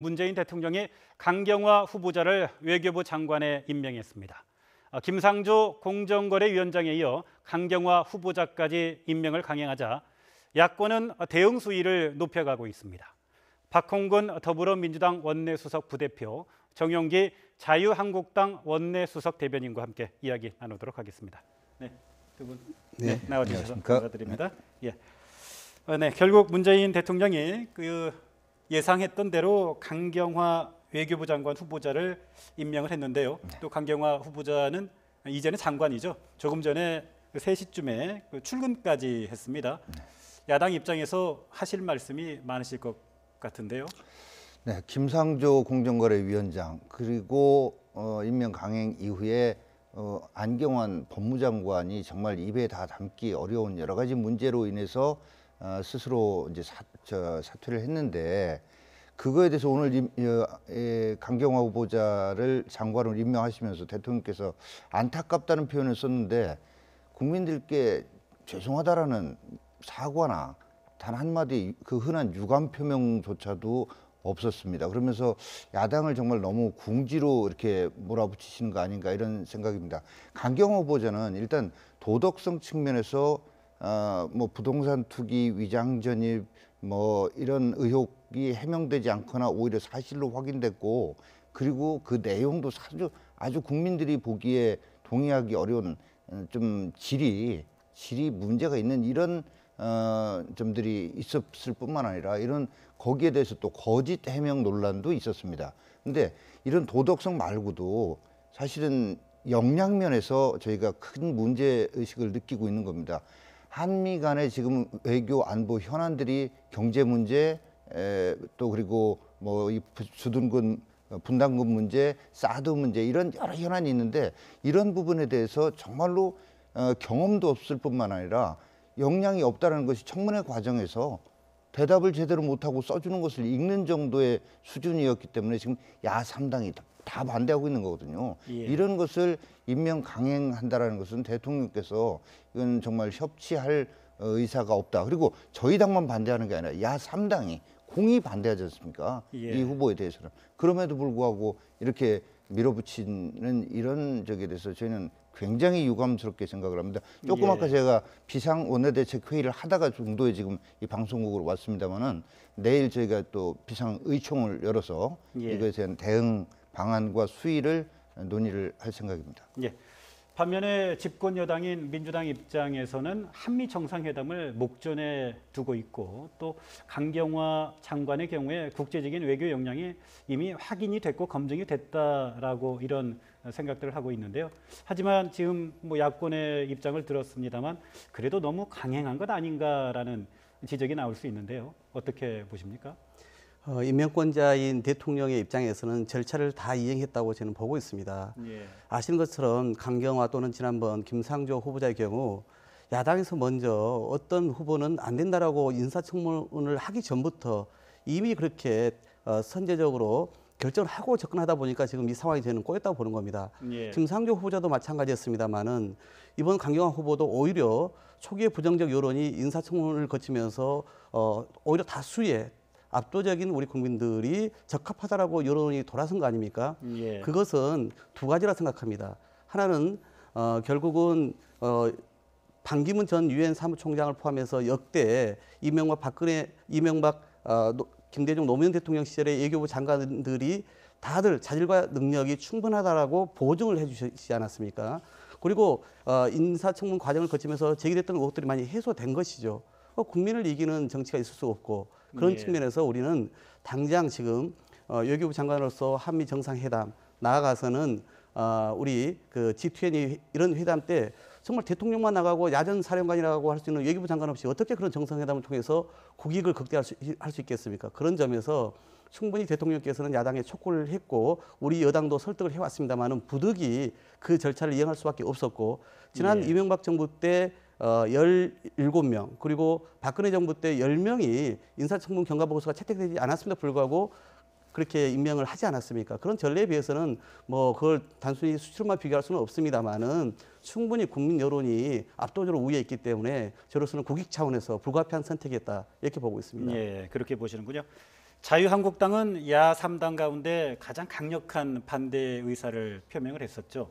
문재인 대통령이 강경화 후보자를 외교부 장관에 임명했습니다. 김상조 공정거래위원장에 이어 강경화 후보자까지 임명을 강행하자 야권은 대응 수위를 높여가고 있습니다. 박홍근 더불어민주당 원내수석 부대표, 정용기 자유한국당 원내수석 대변인과 함께 이야기 나누도록 하겠습니다. 네, 두 분 나와주셔서 감사드립니다. 네, 결국 문재인 대통령이 예상했던 대로 강경화 외교부 장관 후보자를 임명을 했는데요. 또 강경화 후보자는 이제는 장관이죠. 조금 전에 3시쯤에 출근까지 했습니다. 야당 입장에서 하실 말씀이 많으실 것 같은데요. 네, 김상조 공정거래위원장 그리고 임명 강행 이후에 안경환 법무장관이 정말 입에 다 담기 어려운 여러 가지 문제로 인해서 스스로 이제 사퇴를 했는데, 그거에 대해서 오늘 강경화 후보자를 장관으로 임명하시면서 대통령께서 안타깝다는 표현을 썼는데, 국민들께 죄송하다라는 사과나 단 한마디 그 흔한 유감 표명조차도 없었습니다. 그러면서 야당을 정말 너무 궁지로 이렇게 몰아붙이시는 거 아닌가 이런 생각입니다. 강경화 후보자는 일단 도덕성 측면에서 뭐 부동산 투기, 위장 전입 뭐 이런 의혹이 해명되지 않거나 오히려 사실로 확인됐고, 그리고 그 내용도 아주 국민들이 보기에 동의하기 어려운 좀 질이 문제가 있는 이런 점들이 있었을 뿐만 아니라 이런 거기에 대해서 또 거짓 해명 논란도 있었습니다. 근데 이런 도덕성 말고도 사실은 역량면에서 저희가 큰 문제 의식을 느끼고 있는 겁니다. 한미 간의 지금 외교 안보 현안들이 경제 문제, 또 그리고 뭐 이 주둔군 분담금 문제, 사드 문제, 이런 여러 현안이 있는데, 이런 부분에 대해서 정말로 경험도 없을 뿐만 아니라 역량이 없다는 것이 청문회 과정에서 대답을 제대로 못하고 써주는 것을 읽는 정도의 수준이었기 때문에 지금 야3당이 다 반대하고 있는 거거든요. 이런 것을 임명 강행한다라는 것은 대통령께서 이건 정말 협치할 의사가 없다. 그리고 저희 당만 반대하는 게 아니라 야3당이 공히 반대하지 않습니까? 이 후보에 대해서는. 그럼에도 불구하고 이렇게 밀어붙이는 이런 적에 대해서 저희는 굉장히 유감스럽게 생각을 합니다. 조금 아까 제가 비상 원내대책 회의를 하다가 정도에 지금 이 방송국으로 왔습니다만은, 내일 저희가 또 비상 의총을 열어서 이것에 대한 대응 방안과 수위를 논의를 할 생각입니다. 반면에 집권 여당인 민주당 입장에서는 한미 정상회담을 목전에 두고 있고, 또 강경화 장관의 경우에 국제적인 외교 역량이 이미 확인이 됐고 검증이 됐다라고 이런 생각들을 하고 있는데요. 하지만 지금 뭐 야권의 입장을 들었습니다만 그래도 너무 강행한 것 아닌가라는 지적이 나올 수 있는데요. 어떻게 보십니까? 임명권자인 대통령의 입장에서는 절차를 다 이행했다고 저는 보고 있습니다. 아시는 것처럼 강경화 또는 지난번 김상조 후보자의 경우 야당에서 먼저 어떤 후보는 안 된다라고 인사청문을 하기 전부터 이미 그렇게 선제적으로 결정을 하고 접근하다 보니까 지금 이 상황이 저는 꼬였다고 보는 겁니다. 김상조 후보자도 마찬가지였습니다만은 이번 강경화 후보도 오히려 초기에 부정적 여론이 인사청문을 거치면서 오히려 다수의 압도적인 우리 국민들이 적합하다라고 여론이 돌아선 거 아닙니까? 그것은 두 가지라 생각합니다. 하나는 결국은 반기문 전 유엔 사무총장을 포함해서 역대 이명박, 김대중, 노무현 대통령 시절의 외교부 장관들이 다들 자질과 능력이 충분하다라고 보증을 해주시지 않았습니까? 그리고 인사청문 과정을 거치면서 제기됐던 의혹들이 많이 해소된 것이죠. 국민을 이기는 정치가 있을 수 없고, 그런 측면에서 우리는 당장 지금 외교부 장관으로서 한미 정상회담 나아가서는 우리 그 G20 이런 회담 때 정말 대통령만 나가고 야전 사령관이라고 할 수 있는 외교부 장관 없이 어떻게 그런 정상회담을 통해서 국익을 극대화할 수 있겠습니까? 그런 점에서 충분히 대통령께서는 야당에 촉구를 했고 우리 여당도 설득을 해왔습니다만은 부득이 그 절차를 이행할 수밖에 없었고, 지난 이명박 정부 때 17명, 그리고 박근혜 정부 때 10명이 인사청문 경과보고서가 채택되지 않았음에도 불구하고 그렇게 임명을 하지 않았습니까? 그런 전례에 비해서는 뭐 그걸 단순히 수치로만 비교할 수는 없습니다만은 충분히 국민 여론이 압도적으로 우위에 있기 때문에 저로서는 국익 차원에서 불가피한 선택이었다, 이렇게 보고 있습니다. 그렇게 보시는군요. 자유한국당은 야 3당 가운데 가장 강력한 반대 의사를 표명을 했었죠.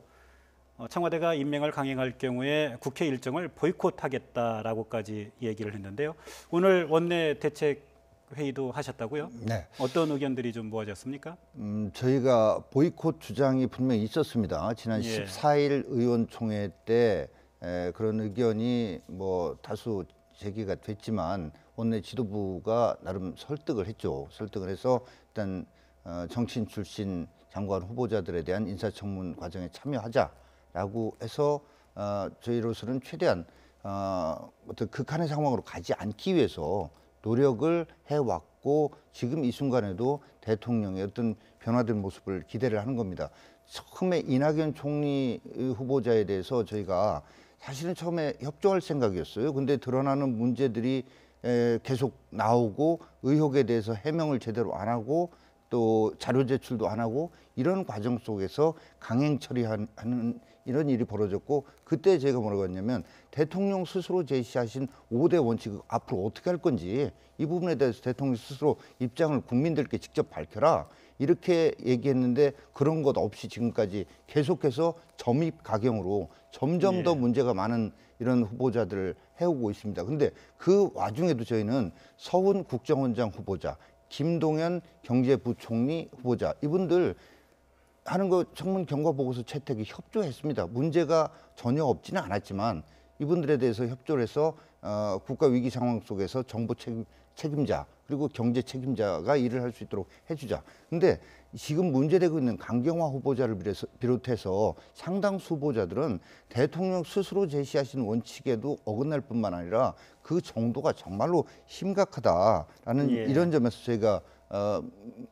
청와대가 임명을 강행할 경우에 국회 일정을 보이콧하겠다라고까지 얘기를 했는데요. 오늘 원내 대책 회의도 하셨다고요? 네. 어떤 의견들이 좀 모아졌습니까? 저희가 보이콧 주장이 분명히 있었습니다. 지난 예. 14일 의원총회 때 그런 의견이 뭐 다수 제기가 됐지만 원내 지도부가 나름 설득을 했죠. 설득을 해서 일단 정치인 출신 장관 후보자들에 대한 인사청문 과정에 참여하자라고 해서 저희로서는 최대한 어떤 극한의 상황으로 가지 않기 위해서 노력을 해왔고 지금 이 순간에도 대통령의 어떤 변화된 모습을 기대를 하는 겁니다. 처음에 이낙연 총리 후보자에 대해서 저희가 사실은 처음에 협조할 생각이었어요. 근데 드러나는 문제들이 계속 나오고 의혹에 대해서 해명을 제대로 안 하고 또 자료 제출도 안 하고 이런 과정 속에서 강행 처리하는 이런 일이 벌어졌고 그때 제가 뭐라고 했냐면 대통령 스스로 제시하신 5대 원칙 앞으로 어떻게 할 건지 이 부분에 대해서 대통령 스스로 입장을 국민들께 직접 밝혀라 이렇게 얘기했는데 그런 것 없이 지금까지 계속해서 점입 가경으로 점점 더 문제가 많은 이런 후보자들을 해오고 있습니다. 근데 그 와중에도 저희는 서훈 국정원장 후보자, 김동연 경제부총리 후보자 이분들 하는 거 청문 경과 보고서 채택에 협조했습니다. 문제가 전혀 없지는 않았지만 이분들에 대해서 협조를 해서 국가 위기 상황 속에서 정부 책임자 그리고 경제 책임자가 일을 할 수 있도록 해주자. 근데 지금 문제되고 있는 강경화 후보자를 비롯해서 상당수 후보자들은 대통령 스스로 제시하신 원칙에도 어긋날 뿐만 아니라 그 정도가 정말로 심각하다라는 이런 점에서 저희가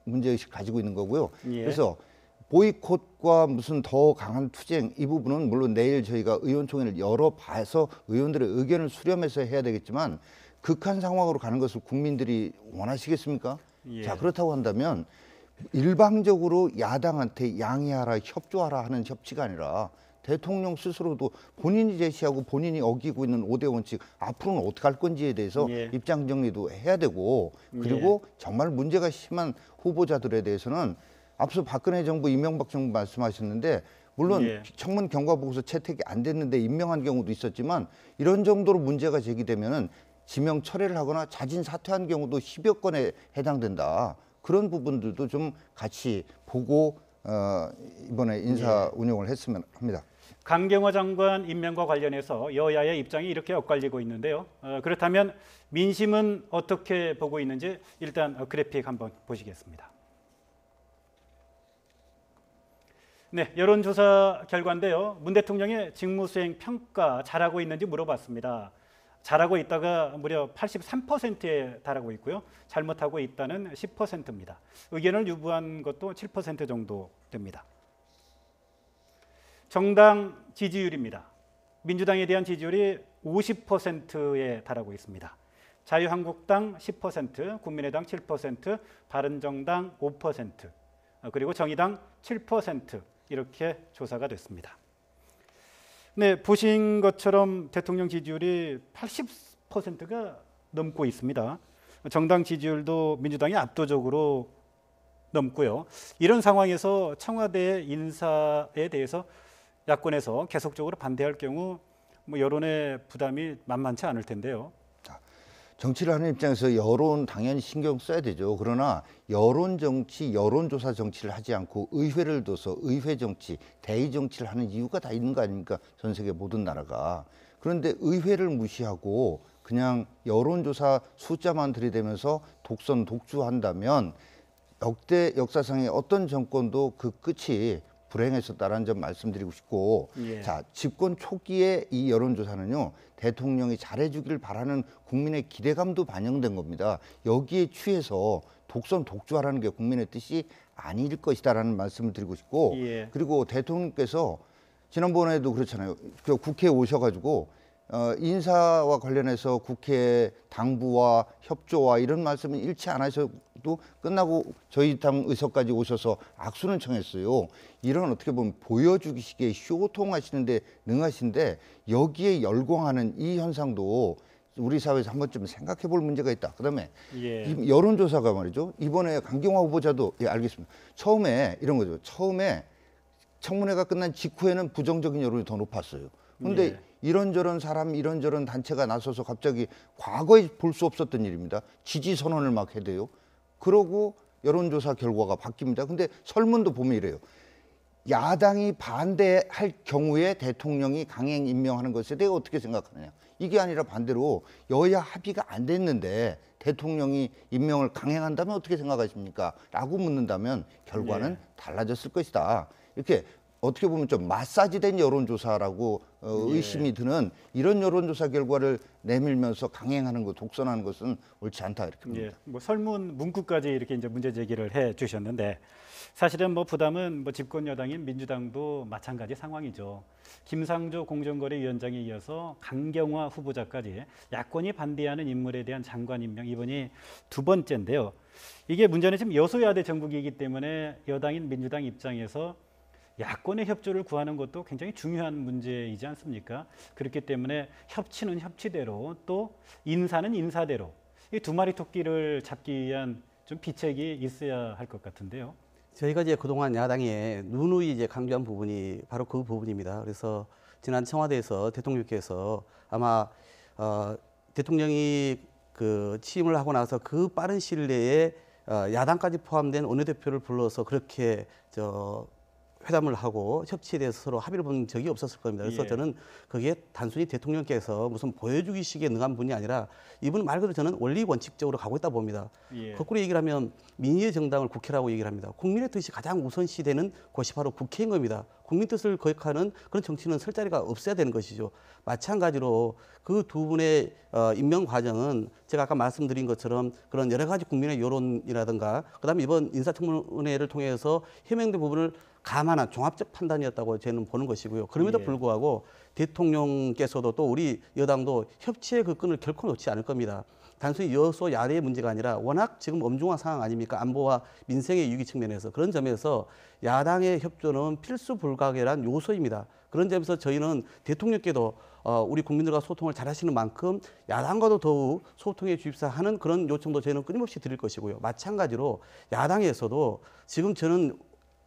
문제의식 가지고 있는 거고요. 그래서 보이콧과 무슨 더 강한 투쟁 이 부분은 물론 내일 저희가 의원총회를 열어봐서 의원들의 의견을 수렴해서 해야 되겠지만 극한 상황으로 가는 것을 국민들이 원하시겠습니까? 자 그렇다고 한다면 일방적으로 야당한테 양해하라 협조하라 하는 협치가 아니라 대통령 스스로도 본인이 제시하고 본인이 어기고 있는 5대 원칙 앞으로는 어떻게 할 건지에 대해서 입장 정리도 해야 되고 그리고 정말 문제가 심한 후보자들에 대해서는 앞서 박근혜 정부, 이명박 정부 말씀하셨는데 물론 청문 경과 보고서 채택이 안 됐는데 임명한 경우도 있었지만 이런 정도로 문제가 제기되면은 지명 철회를 하거나 자진 사퇴한 경우도 10여 건에 해당된다. 그런 부분들도 좀 같이 보고 이번에 인사 운영을 했으면 합니다. 강경화 장관 임명과 관련해서 여야의 입장이 이렇게 엇갈리고 있는데요. 그렇다면 민심은 어떻게 보고 있는지 일단 그래픽 한번 보시겠습니다. 네, 여론조사 결과인데요. 문 대통령의 직무수행 평가 잘하고 있는지 물어봤습니다. 잘하고 있다가 무려 83%에 달하고 있고요. 잘못하고 있다는 10%입니다. 의견을 유보한 것도 7% 정도 됩니다. 정당 지지율입니다. 민주당에 대한 지지율이 50%에 달하고 있습니다. 자유한국당 10%, 국민의당 7%, 바른정당 5%, 그리고 정의당 7% 이렇게 조사가 됐습니다. 네, 보신 것처럼 대통령 지지율이 80%가 넘고 있습니다. 정당 지지율도 민주당이 압도적으로 넘고요. 이런 상황에서 청와대 인사에 대해서 야권에서 계속적으로 반대할 경우 여론의 부담이 만만치 않을 텐데요. 정치를 하는 입장에서 여론 당연히 신경 써야 되죠. 그러나 여론 정치, 여론조사 정치를 하지 않고 의회를 둬서 의회 정치, 대의 정치를 하는 이유가 다 있는 거 아닙니까? 전 세계 모든 나라가. 그런데 의회를 무시하고 그냥 여론조사 숫자만 들이대면서 독선, 독주한다면 역대 역사상의 어떤 정권도 그 끝이 불행했었다라는 점 말씀드리고 싶고 자 집권 초기에 이 여론조사는요 대통령이 잘해주기를 바라는 국민의 기대감도 반영된 겁니다. 여기에 취해서 독선 독주하라는 게 국민의 뜻이 아닐 것이다라는 말씀을 드리고 싶고 그리고 대통령께서 지난번에도 그렇잖아요. 국회에 오셔가지고 인사와 관련해서 국회 당부와 협조와 이런 말씀은 일치 안 하셔도 끝나고 저희 당 의석까지 오셔서 악수는 청했어요. 이런 어떻게 보면 보여주기식의 쇼통하시는데 능하신데 여기에 열광하는 이 현상도 우리 사회에서 한 번쯤 생각해 볼 문제가 있다. 그다음에 예. 이 여론조사가 말이죠. 이번에 강경화 후보자도 예, 알겠습니다. 처음에 이런 거죠. 처음에 청문회가 끝난 직후에는 부정적인 여론이 더 높았어요. 그런데 예. 이런저런 사람, 이런저런 단체가 나서서 갑자기 과거에 볼 수 없었던 일입니다. 지지 선언을 막 해대요. 그러고 여론조사 결과가 바뀝니다. 근데 설문도 보면 이래요. 야당이 반대할 경우에 대통령이 강행 임명하는 것에 대해 어떻게 생각하느냐. 이게 아니라 반대로 여야 합의가 안 됐는데 대통령이 임명을 강행한다면 어떻게 생각하십니까? 라고 묻는다면 결과는 예. 달라졌을 것이다. 이렇게 어떻게 보면 좀 마사지된 여론조사라고 의심이 드는 이런 여론조사 결과를 내밀면서 강행하는 것, 독선하는 것은 옳지 않다 이렇게 봅니다. 예, 뭐 설문 문구까지 이렇게 이제 문제 제기를 해 주셨는데 사실은 뭐 부담은 뭐 집권 여당인 민주당도 마찬가지 상황이죠. 김상조 공정거래위원장에 이어서 강경화 후보자까지 야권이 반대하는 인물에 대한 장관 임명 이번이 두 번째인데요. 이게 문제는 지금 여소야대 정국이기 때문에 여당인 민주당 입장에서 야권의 협조를 구하는 것도 굉장히 중요한 문제이지 않습니까? 그렇기 때문에 협치는 협치대로 또 인사는 인사대로 이 두 마리 토끼를 잡기 위한 좀 비책이 있어야 할 것 같은데요. 저희가 이제 그동안 야당에 누누이 이제 강조한 부분이 바로 그 부분입니다. 그래서 지난 청와대에서 대통령께서 아마 대통령이 그 취임을 하고 나서 그 빠른 시일 내에 야당까지 포함된 원내대표를 불러서 그렇게 회담을 하고 협치에 대해서 서로 합의를 본 적이 없었을 겁니다. 그래서 예. 저는 그게 단순히 대통령께서 무슨 보여주기식에 능한 분이 아니라 이분 말 그대로 저는 원리 원칙적으로 가고 있다 봅니다. 예. 거꾸로 얘기를 하면 민의의 정당을 국회라고 얘기를 합니다. 국민의 뜻이 가장 우선시되는 곳이 바로 국회인 겁니다. 국민 뜻을 거역하는 그런 정치는 설 자리가 없어야 되는 것이죠. 마찬가지로 그 두 분의 임명 과정은 제가 아까 말씀드린 것처럼 그런 여러 가지 국민의 여론이라든가 그다음에 이번 인사청문회를 통해서 해명된 부분을 감안한 종합적 판단이었다고 저는 보는 것이고요. 그럼에도 예. 불구하고 대통령께서도 또 우리 여당도 협치의 그 끈을 결코 놓지 않을 겁니다. 단순히 여소 야대의 문제가 아니라 워낙 지금 엄중한 상황 아닙니까? 안보와 민생의 유기 측면에서 그런 점에서 야당의 협조는 필수 불가결한 요소입니다. 그런 점에서 저희는 대통령께도 우리 국민들과 소통을 잘하시는 만큼 야당과도 더욱 소통에 주입사하는 그런 요청도 저희는 끊임없이 드릴 것이고요. 마찬가지로 야당에서도 지금 저는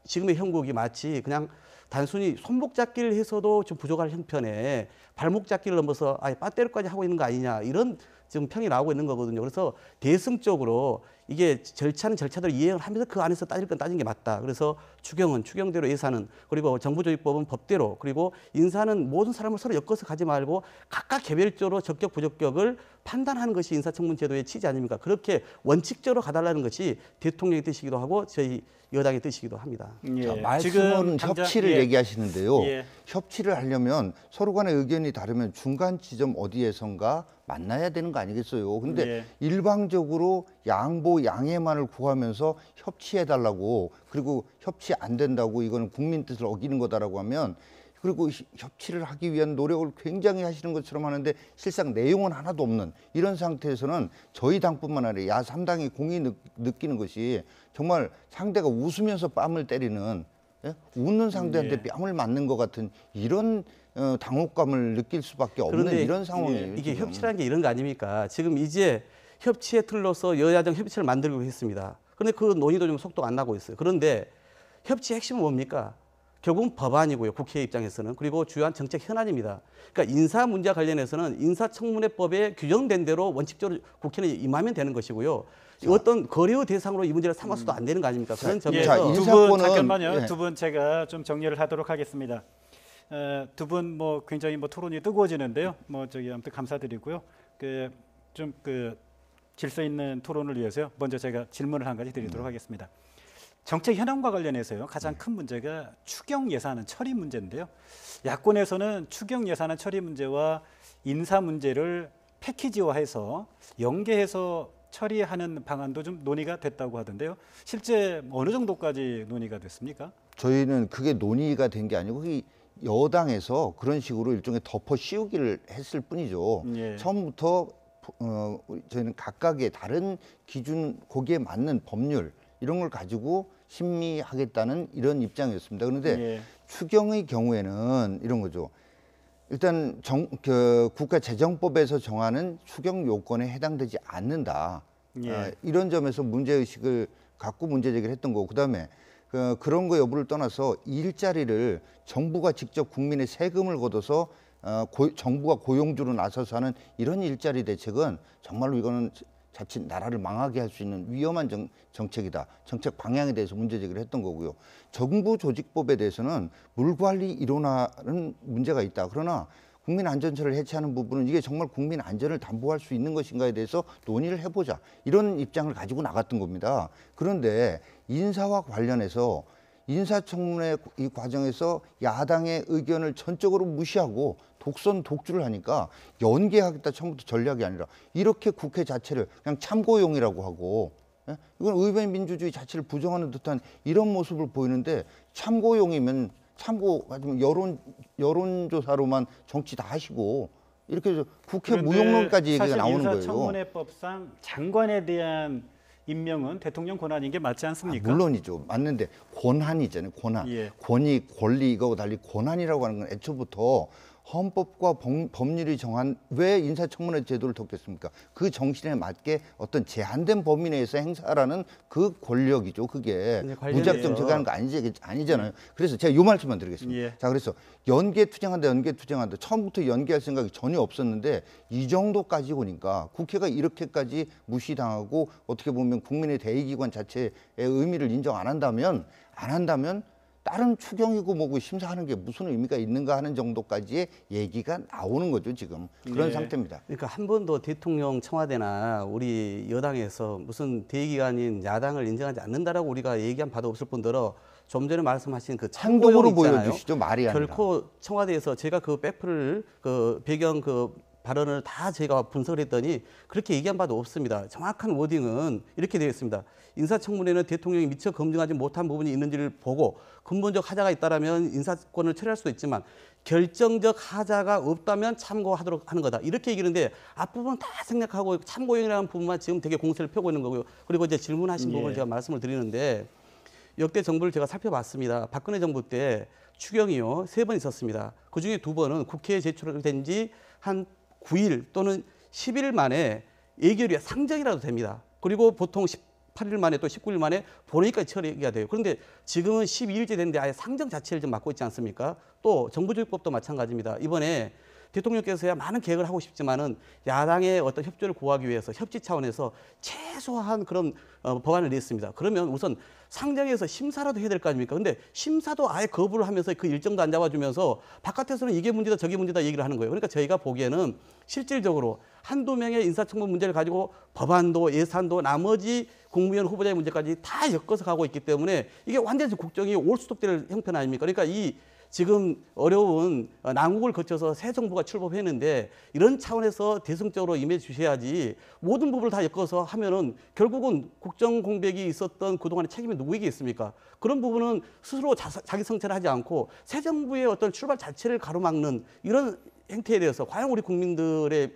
지금의 형국이 마치 그냥 단순히 손목 잡기를 해서도 좀 부족할 형편에 발목 잡기를 넘어서 아예 빠떼로까지 하고 있는 거 아니냐 이런 지금 평이 나오고 있는 거거든요. 그래서 대승적으로 이게 절차는 절차대로 이행을 하면서 그 안에서 따질 건 따지는 게 맞다. 그래서 추경은 추경대로 예산은 그리고 정부조직법은 법대로 그리고 인사는 모든 사람을 서로 엮어서 가지 말고 각각 개별적으로 적격 부적격을 판단하는 것이 인사청문 제도의 취지 아닙니까? 그렇게 원칙적으로 가달라는 것이 대통령의 뜻이기도 하고 저희 여당의 뜻이기도 합니다. 예. 자, 지금 말씀은 당장- 협치를 예. 얘기하시는데요. 예. 협치를 하려면 서로 간의 의견이 다르면 중간 지점 어디에선가 만나야 되는 거 아니겠어요. 근데 예. 일방적으로 양보 양해만을 구하면서 협치해달라고 그리고 협치 안 된다고 이거는 국민 뜻을 어기는 거다라고 하면 그리고 협치를 하기 위한 노력을 굉장히 하시는 것처럼 하는데 실상 내용은 하나도 없는 이런 상태에서는 저희 당뿐만 아니라 야3당이 공히 느끼는 것이 정말 상대가 웃으면서 뺨을 때리는 예? 웃는 상대한테 예. 뺨을 맞는 것 같은 이런 당혹감을 느낄 수밖에 없는 그런데 이런 상황이에요. 이게 지금. 협치라는 게 이런 거 아닙니까? 지금 이제 협치의 틀로서 여야정 협치를 만들고 했습니다. 그런데 그 논의도 좀 속도가 안 나고 있어요. 그런데 협치의 핵심은 뭡니까? 결국은 법안이고요. 국회 입장에서는. 그리고 주요한 정책 현안입니다. 그러니까 인사 문제와 관련해서는 인사청문회법에 규정된 대로 원칙적으로 국회는 임하면 되는 것이고요. 어떤 거래의 대상으로 이 문제를 삼아서도 안 되는 거 아닙니까? 그런 예, 점에서 자, 두 분 인사권은- 잠깐만요. 예. 두 분 제가 좀 정리를 하도록 하겠습니다. 두 분 뭐 굉장히 뭐 토론이 뜨거워지는데요. 뭐 저기 아무튼 감사드리고요. 그 질서 있는 토론을 위해서요. 먼저 제가 질문을 한 가지 드리도록 하겠습니다. 정책 현안과 관련해서요. 가장 큰 문제가 추경 예산안 처리 문제인데요. 야권에서는 추경 예산안 처리 문제와 인사 문제를 패키지화해서 연계해서 처리하는 방안도 좀 논의가 됐다고 하던데요. 실제 어느 정도까지 논의가 됐습니까? 저희는 그게 논의가 된 게 아니고 이 여당에서 그런 식으로 일종의 덮어 씌우기를 했을 뿐이죠. 예. 처음부터 저희는 각각의 다른 기준 거기에 맞는 법률 이런 걸 가지고 심의하겠다는 이런 입장이었습니다. 그런데 예. 추경의 경우에는 이런 거죠. 일단 국가재정법에서 정하는 추경 요건에 해당되지 않는다. 예. 이런 점에서 문제의식을 갖고 문제 제기를 했던 거고, 그다음에 그런 거 여부를 떠나서 일자리를 정부가 직접 국민의 세금을 걷어서 정부가 고용주로 나서서 하는 이런 일자리 대책은 정말로 이거는 자칫 나라를 망하게 할 수 있는 위험한 정책이다. 정책 방향에 대해서 문제 제기를 했던 거고요. 정부 조직법에 대해서는 물관리 일원화는 문제가 있다. 그러나 국민 안전처를 해체하는 부분은 이게 정말 국민 안전을 담보할 수 있는 것인가에 대해서 논의를 해보자. 이런 입장을 가지고 나갔던 겁니다. 그런데 인사와 관련해서 인사청문회 이 과정에서 야당의 의견을 전적으로 무시하고 독선 독주를 하니까 연계하겠다 처음부터 전략이 아니라 이렇게 국회 자체를 그냥 참고용이라고 하고, 예? 이건 의회 민주주의 자체를 부정하는 듯한 이런 모습을 보이는데, 참고용이면 여론조사로만 정치 다 하시고 이렇게 해서 국회 무용론까지 얘기가 나오는 거예요. 인사청문회법상 장관에 대한 임명은 대통령 권한인 게 맞지 않습니까? 물론이죠. 맞는데 권한이잖아요. 권한. 예. 권위, 권리 이거와 달리 권한이라고 하는 건 애초부터 헌법과 법률이 정한, 왜 인사청문회 제도를 뒀겠습니까? 그 정신에 맞게 어떤 제한된 범위 내에서 행사하라는 그 권력이죠. 그게 무작정 제기하는 거 아니잖아요. 그래서 제가 요 말씀만 드리겠습니다. 예. 자, 그래서 연계 투쟁한다. 처음부터 연계할 생각이 전혀 없었는데 이 정도까지 오니까 국회가 이렇게까지 무시당하고 어떻게 보면 국민의 대의기관 자체의 의미를 인정 안 한다면 다른 추경이고 뭐고 심사하는 게 무슨 의미가 있는가 하는 정도까지의 얘기가 나오는 거죠, 지금. 그런 상태입니다. 그러니까 한 번도 대통령 청와대나 우리 여당에서 무슨 대의기관인 야당을 인정하지 않는다라고 우리가 얘기한 바도 없을 뿐더러 좀 전에 말씀하신 그 행동으로 참고용 있잖아요. 보여주시죠, 말이 아니라. 결코 청와대에서 제가 그 백프를 배경 발언을 다 제가 분석을 했더니 그렇게 얘기한 바도 없습니다. 정확한 워딩은 이렇게 되어 있습니다. 인사청문회는 대통령이 미처 검증하지 못한 부분이 있는지를 보고 근본적 하자가 있다면 인사권을 처리할 수도 있지만 결정적 하자가 없다면 참고하도록 하는 거다. 이렇게 얘기하는데 앞부분 다 생략하고 참고용이라는 부분만 지금 되게 공세를 펴고 있는 거고요. 그리고 이제 질문하신 부분을 제가 말씀을 드리는데 역대 정부를 제가 살펴봤습니다. 박근혜 정부 때 추경이요 3번 있었습니다. 그중에 2번은 국회에 제출된 지 한 9일 또는 10일 만에 예결위 상정이라도 됩니다. 그리고 보통 18일 만에 또 19일 만에 본회의까지 처리가 돼요. 그런데 지금은 12일째 됐는데 아예 상정 자체를 좀 맡고 있지 않습니까? 또 정부조직법도 마찬가지입니다. 이번에 대통령께서야 많은 계획을 하고 싶지만은 야당의 어떤 협조를 구하기 위해서 협치 차원에서 최소한 그런 법안을 냈습니다. 그러면 우선 상정해서 심사라도 해야 될 거 아닙니까? 근데 심사도 아예 거부를 하면서 그 일정도 안 잡아주면서 바깥에서는 이게 문제다 저게 문제다 얘기를 하는 거예요. 그러니까 저희가 보기에는 실질적으로 한두 명의 인사청문 문제를 가지고 법안도 예산도 나머지 국무위원 후보자의 문제까지 다 엮어서 가고 있기 때문에 이게 완전히 국정이 올수독될 형편 아닙니까? 그러니까 이 지금 어려운 난국을 거쳐서 새 정부가 출범했는데 이런 차원에서 대승적으로 임해 주셔야지 모든 부분을 다 엮어서 하면은 결국은 국정 공백이 있었던 그동안의 책임이 누구에게 있습니까? 그런 부분은 스스로 자기 성찰을 하지 않고 새 정부의 어떤 출발 자체를 가로막는 이런 행태에 대해서 과연 우리 국민들의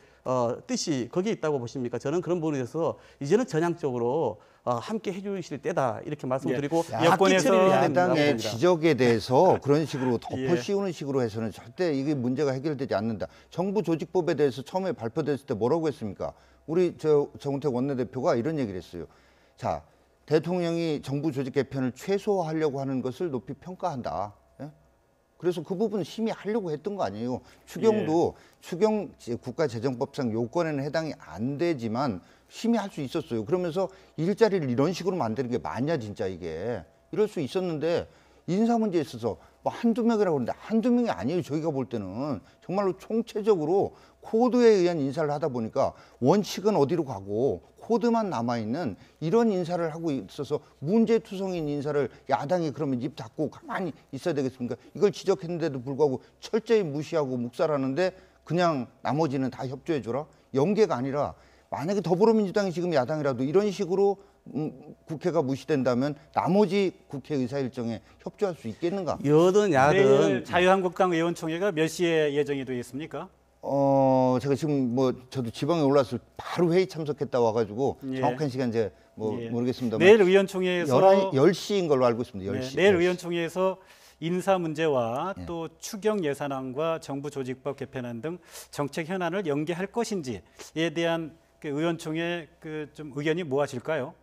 뜻이 거기에 있다고 보십니까? 저는 그런 부분에 대해서 이제는 전향적으로 함께 해주실 때다 이렇게 말씀드리고 여권에서 야당의 지적에 대해서 그런 식으로 덮어씌우는 식으로 해서는 절대 이게 문제가 해결되지 않는다. 정부 조직법에 대해서 처음에 발표됐을 때 뭐라고 했습니까? 우리 정우택 원내대표가 이런 얘기를 했어요. 자, 대통령이 정부 조직 개편을 최소화하려고 하는 것을 높이 평가한다. 그래서 그 부분 심의하려고 했던 거 아니에요. 추경 국가재정법상 요건에는 해당이 안 되지만 심의할 수 있었어요. 그러면서 일자리를 이런 식으로 만드는 게 맞냐 진짜 이게. 이럴 수 있었는데 인사 문제에 있어서 뭐 한두 명이라고 그러는데 한두 명이 아니에요. 저희가 볼 때는 정말로 총체적으로 코드에 의한 인사를 하다 보니까 원칙은 어디로 가고 코드만 남아있는 이런 인사를 하고 있어서 문제투성인 인사를 야당이 그러면 입 닫고 가만히 있어야 되겠습니까? 이걸 지적했는데도 불구하고 철저히 무시하고 묵살하는데 그냥 나머지는 다 협조해줘라? 연계가 아니라 만약에 더불어민주당이 지금 야당이라도 이런 식으로 국회가 무시된다면 나머지 국회 의사 일정에 협조할 수 있겠는가? 여든 야든 내일 자유한국당 의원총회가 몇 시에 예정이 되어 있습니까? 제가 지금 저도 지방에 올라서 바로 회의 참석했다 와가지고 정확한 시간 이제 모르겠습니다만 내일 의원총회에서 10시인 걸로 알고 있습니다. 10시. 내일 의원총회에서 인사 문제와 또 추경 예산안과 정부 조직법 개편안 등 정책 현안을 연계할 것인지에 대한 그 의원총회 그 좀 의견이 무엇일까요?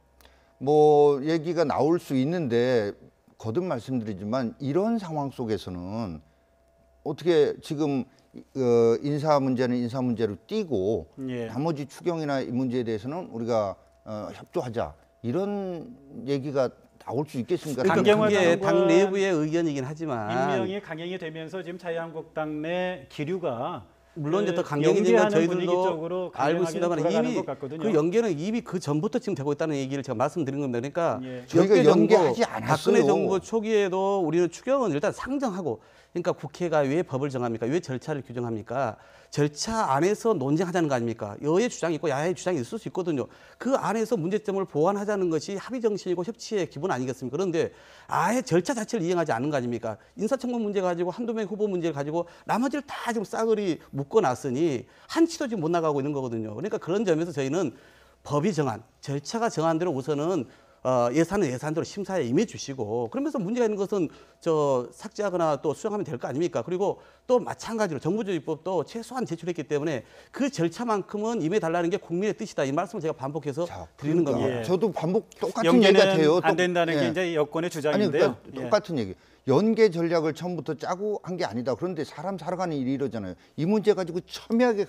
뭐 얘기가 나올 수 있는데 거듭 말씀드리지만 이런 상황 속에서는 어떻게 지금 인사 문제는 인사 문제로 띄고 예. 나머지 추경이나 이 문제에 대해서는 우리가 협조하자 이런 얘기가 나올 수 있겠습니까? 그러니까 강경화 그게 장관 당 내부의 의견이긴 하지만 임명이 강행이 되면서 지금 자유한국당 내 기류가 물론 이제 더 그 강경해진 건 연계하는 분위기 저희들도 쪽으로 알고 있습니다만 돌아가는 이미 것 같거든요. 그 연계는 이미 그 전부터 지금 되고 있다는 얘기를 제가 말씀드린 겁니다. 그러니까 예. 저희가 역대 정부, 연계하지 않았어요. 박근혜 정부 초기에도 우리는 추경은 일단 상정하고 그러니까 국회가 왜 법을 정합니까? 왜 절차를 규정합니까? 절차 안에서 논쟁하자는 거 아닙니까? 여의 주장이 있고 야의 주장이 있을 수 있거든요. 그 안에서 문제점을 보완하자는 것이 합의 정신이고 협치의 기본 아니겠습니까? 그런데 아예 절차 자체를 이행하지 않는 거 아닙니까? 인사청문 문제 가지고 한두 명 후보 문제를 가지고 나머지를 다 지금 싸그리 묶어놨으니 한치도 지금 못 나가고 있는 거거든요. 그러니까 그런 점에서 저희는 법이 정한 절차가 정한 대로 우선은 예산은 예산대로 심사에 임해 주시고 그러면서 문제가 있는 것은 삭제하거나 또 수정하면 될 거 아닙니까? 그리고 또 마찬가지로 정부조직법도 최소한 제출했기 때문에 그 절차만큼은 임해 달라는 게 국민의 뜻이다. 이 말씀을 제가 반복해서 드리는 그러니까 겁니다. 예. 저도 반복 똑같은 얘기가 돼요. 연계는 안 된다는 게 예. 이제 여권의 아니 주장인데요. 그러니까 똑같은 얘기. 연계 전략을 처음부터 짜고 한 게 아니다. 그런데 사람 살아가는 일이 이러잖아요. 이 문제 가지고 첨예하게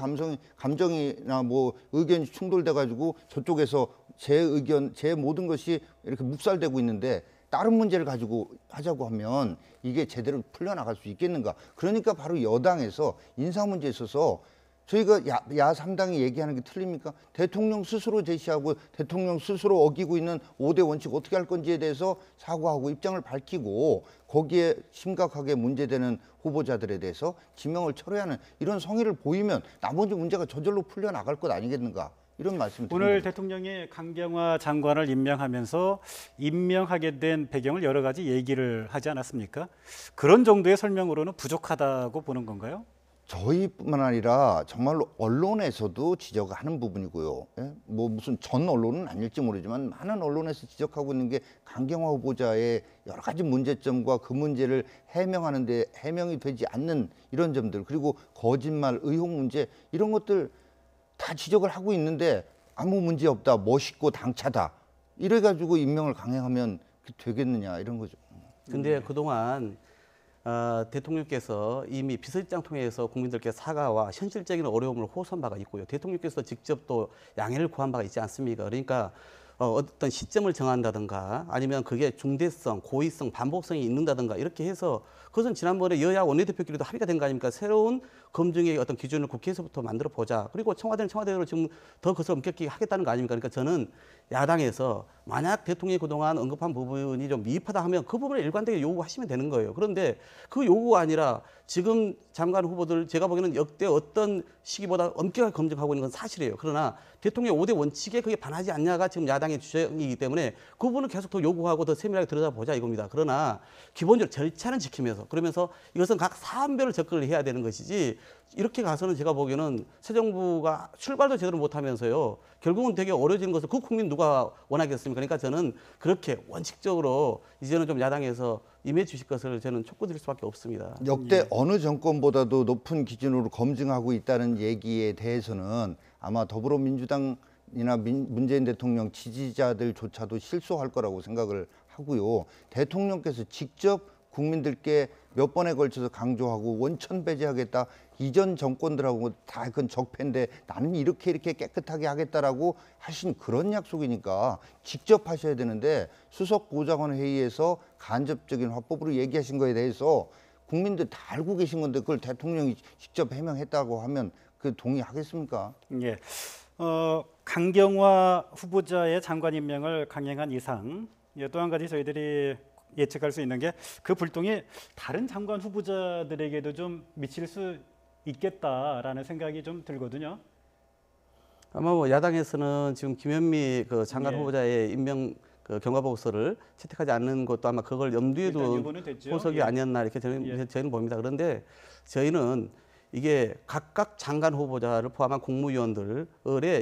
감정이나 뭐 의견이 충돌돼 가지고 저쪽에서 제 의견, 제 모든 것이 이렇게 묵살되고 있는데 다른 문제를 가지고 하자고 하면 이게 제대로 풀려나갈 수 있겠는가. 그러니까 바로 여당에서 인사 문제에 있어서 저희가 야 3당이 얘기하는 게 틀립니까? 대통령 스스로 제시하고 대통령 스스로 어기고 있는 5대 원칙 어떻게 할 건지에 대해서 사과하고 입장을 밝히고 거기에 심각하게 문제되는 후보자들에 대해서 지명을 철회하는 이런 성의를 보이면 나머지 문제가 저절로 풀려나갈 것 아니겠는가. 이런 말씀 드립니다. 오늘 대통령이 강경화 장관을 임명하면서 임명하게 된 배경을 여러 가지 얘기를 하지 않았습니까? 그런 정도의 설명으로는 부족하다고 보는 건가요? 저희뿐만 아니라 정말로 언론에서도 지적하는 부분이고요. 예? 뭐 무슨 전 언론은 아닐지 모르지만 많은 언론에서 지적하고 있는 게 강경화 후보자의 여러 가지 문제점과 그 문제를 해명하는데 해명이 되지 않는 이런 점들 그리고 거짓말, 의혹 문제 이런 것들 다 지적을 하고 있는데 아무 문제 없다, 멋있고 당차다 이래가지고 임명을 강행하면 되겠느냐 이런 거죠. 근데 그동안 대통령께서 이미 비서실장 통해서 국민들께 사과와 현실적인 어려움을 호소한 바가 있고요. 대통령께서 직접 또 양해를 구한 바가 있지 않습니까? 그러니까 어떤 시점을 정한다든가 아니면 그게 중대성, 고의성, 반복성이 있는다든가 이렇게 해서 그것은 지난번에 여야 원내대표끼리도 합의가 된 거 아닙니까? 새로운 검증의 어떤 기준을 국회에서부터 만들어 보자. 그리고 청와대는 청와대로 지금 더 그것을 엄격히 하겠다는 거 아닙니까? 그러니까 저는 야당에서 만약 대통령이 그동안 언급한 부분이 좀 미흡하다 하면 그 부분을 일관되게 요구하시면 되는 거예요. 그런데 그 요구가 아니라 지금 장관 후보들 제가 보기에는 역대 어떤 시기보다 엄격하게 검증하고 있는 건 사실이에요. 그러나 대통령 5대 원칙에 그게 반하지 않냐가 지금 야당의 주장이기 때문에 그 부분을 계속 더 요구하고 더 세밀하게 들여다보자 이겁니다. 그러나 기본적으로 절차는 지키면서 그러면서 이것은 각 사안별로 접근을 해야 되는 것이지 이렇게 가서는 제가 보기에는 새 정부가 출발도 제대로 못하면서요. 결국은 되게 어려워지는 것을 그 국민 누가 원하겠습니까? 그러니까 저는 그렇게 원칙적으로 이제는 좀 야당에서 임해 주실 것을 저는 촉구드릴 수밖에 없습니다. 역대 어느 정권보다도 높은 기준으로 검증하고 있다는 얘기에 대해서는 아마 더불어민주당이나 문재인 대통령 지지자들조차도 실소할 거라고 생각을 하고요. 대통령께서 직접 국민들께 몇 번에 걸쳐서 강조하고 원천 배제하겠다. 이전 정권들하고 다 그건 적폐인데 나는 이렇게 깨끗하게 하겠다라고 하신 그런 약속이니까 직접 하셔야 되는데 수석 보좌관 회의에서 간접적인 화법으로 얘기하신 거에 대해서 국민들 다 알고 계신 건데 그걸 대통령이 직접 해명했다고 하면 그 동의하겠습니까? 예. 강경화 후보자의 장관 임명을 강행한 이상 또 한 가지 저희들이 예측할 수 있는 게 그 불똥이 다른 장관 후보자들에게도 좀 미칠 수 있겠다라는 생각이 좀 들거든요. 아마 뭐 야당에서는 지금 김현미 그 장관 예. 후보자의 임명 그 경과 보고서를 채택하지 않는 것도 아마 그걸 염두에 일단 둔 유보는 됐죠. 포석이 예. 아니었나 이렇게 저희는 봅니다. 그런데 저희는 이게 각각 장관 후보자를 포함한 국무위원들의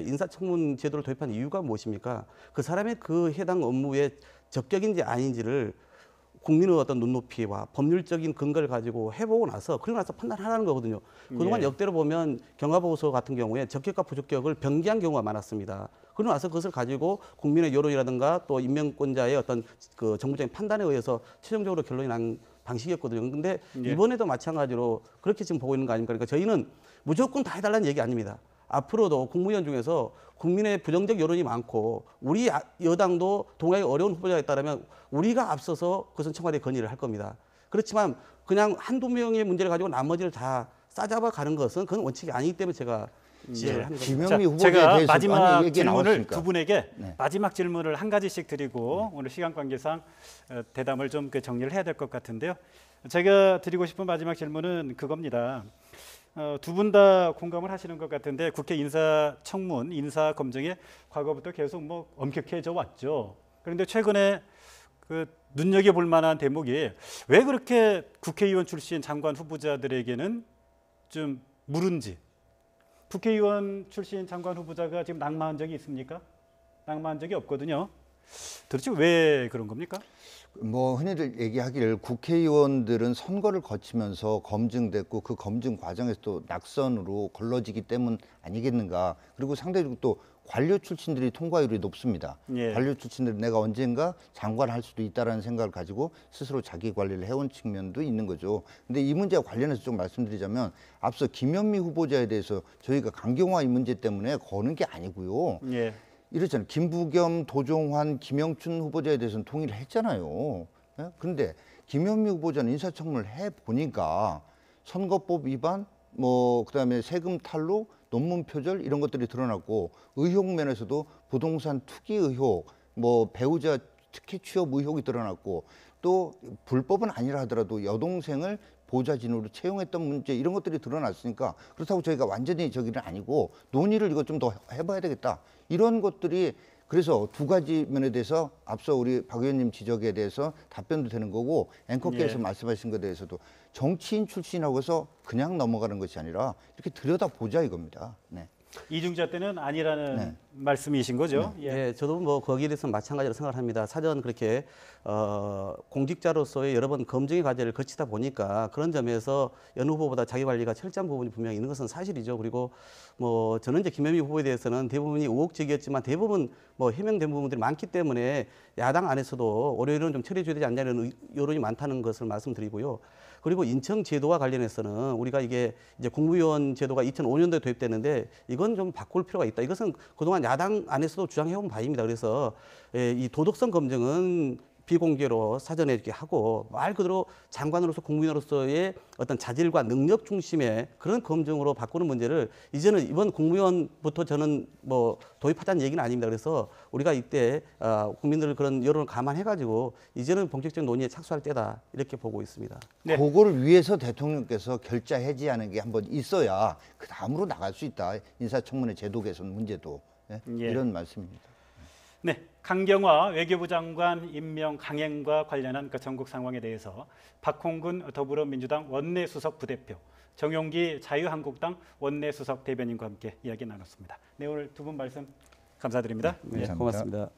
인사청문 제도를 도입한 이유가 무엇입니까? 그 사람의 그 해당 업무에 적격인지 아닌지를 국민의 어떤 눈높이와 법률적인 근거를 가지고 해보고 나서 그리고 나서 판단하라는 거거든요. 그동안 예. 역대로 보면 경과보고서 같은 경우에 적격과 부적격을 변기한 경우가 많았습니다. 그러고 나서 그것을 가지고 국민의 여론이라든가 또 임명권자의 어떤 그 정부적인 판단에 의해서 최종적으로 결론이 난 방식이었거든요. 근데 예. 이번에도 마찬가지로 그렇게 지금 보고 있는 거 아닙니까? 그러니까 저희는 무조건 다 해달라는 얘기 아닙니다. 앞으로도 국무위원 중에서 국민의 부정적 여론이 많고 우리 여당도 동의하기 어려운 후보자가 있다면 우리가 앞서서 그것은 청와대에 건의를 할 겁니다. 그렇지만 그냥 한두 명의 문제를 가지고 나머지를 다 싸잡아 가는 것은 그건 원칙이 아니기 때문에 제가 지적을 하는 겁니다. 김영미 후보자에 제가 대해서 마지막 많이 얘기 질문을 나왔으니까. 두 분에게 네. 마지막 질문을 한 가지씩 드리고 오늘 시간 관계상 대담을 좀 정리를 해야 될 것 같은데요. 제가 드리고 싶은 마지막 질문은 그겁니다. 두 분 다 공감을 하시는 것 같은데 국회 인사청문, 인사검증에 과거부터 계속 뭐 엄격해져 왔죠. 그런데 최근에 그 눈여겨볼 만한 대목이 왜 그렇게 국회의원 출신 장관 후보자들에게는 좀 물은지. 국회의원 출신 장관 후보자가 지금 낙마한 적이 있습니까? 낙마한 적이 없거든요. 도대체 왜 그런 겁니까? 뭐 흔히들 얘기하기를 국회의원들은 선거를 거치면서 검증됐고 그 검증 과정에서 또 낙선으로 걸러지기 때문 아니겠는가. 그리고 상대적으로 또 관료 출신들이 통과율이 높습니다. 예. 관료 출신들은 내가 언젠가 장관할 수도 있다라는 생각을 가지고 스스로 자기 관리를 해온 측면도 있는 거죠. 근데 이 문제와 관련해서 좀 말씀드리자면 앞서 김현미 후보자에 대해서 저희가 강경화 이 문제 때문에 거는 게 아니고요. 예. 이렇잖아요. 김부겸, 도종환, 김영춘 후보자에 대해서는 동의를 했잖아요. 예? 그런데 김현미 후보자는 인사청문을 해보니까 선거법 위반, 뭐 그다음에 세금 탈루, 논문 표절 이런 것들이 드러났고 의혹 면에서도 부동산 투기 의혹, 뭐 배우자 특혜 취업 의혹이 드러났고 또 불법은 아니라 하더라도 여동생을 보좌진으로 채용했던 문제 이런 것들이 드러났으니까 그렇다고 저희가 완전히 저기는 아니고 논의를 이거 좀 더 해봐야 되겠다 이런 것들이 그래서 두 가지 면에 대해서 앞서 우리 박 의원님 지적에 대해서 답변도 되는 거고 앵커께서 예. 말씀하신 것에 대해서도 정치인 출신이라고 해서 그냥 넘어가는 것이 아니라 이렇게 들여다보자 이겁니다. 네. 이중자 때는 아니라는 네. 말씀이신 거죠? 예. 예, 저도 뭐 거기에 대해서는 마찬가지로 생각합니다. 사전 그렇게 공직자로서의 여러 번 검증의 과제를 거치다 보니까 그런 점에서 여느 후보보다 자기 관리가 철저한 부분이 분명히 있는 것은 사실이죠. 그리고 뭐 저는 이제 김현미 후보에 대해서는 대부분이 의혹적이었지만 대부분 뭐 해명된 부분들이 많기 때문에 야당 안에서도 월요일은 좀 처리해줘야 되지 않냐는 여론이 많다는 것을 말씀드리고요. 그리고 인청 제도와 관련해서는 우리가 이게 이제 국무위원 제도가 2005년도에 도입됐는데 이건 좀 바꿀 필요가 있다. 이것은 그동안 야당 안에서도 주장해온 바입니다. 그래서 이 도덕성 검증은 비공개로 사전에 이렇게 하고 말 그대로 장관으로서 국무위원으로서의 어떤 자질과 능력 중심의 그런 검증으로 바꾸는 문제를 이제는 이번 국무위원부터 저는 뭐 도입하자는 얘기는 아닙니다. 그래서 우리가 이때 국민들 그런 여론을 감안해가지고 이제는 본격적인 논의에 착수할 때다 이렇게 보고 있습니다. 네. 그거를 위해서 대통령께서 결자 해지하는 게 한번 있어야 그 다음으로 나갈 수 있다. 인사청문회 제도 개선 문제도 예? 예. 이런 말씀입니다. 네, 강경화 외교부 장관 임명 강행과 관련한 그 전국 상황에 대해서 박홍근 더불어민주당 원내수석 부대표, 정용기 자유한국당 원내수석 대변인과 함께 이야기 나눴습니다. 네, 오늘 두 분 말씀 감사드립니다. 네, 감사합니다. 고맙습니다.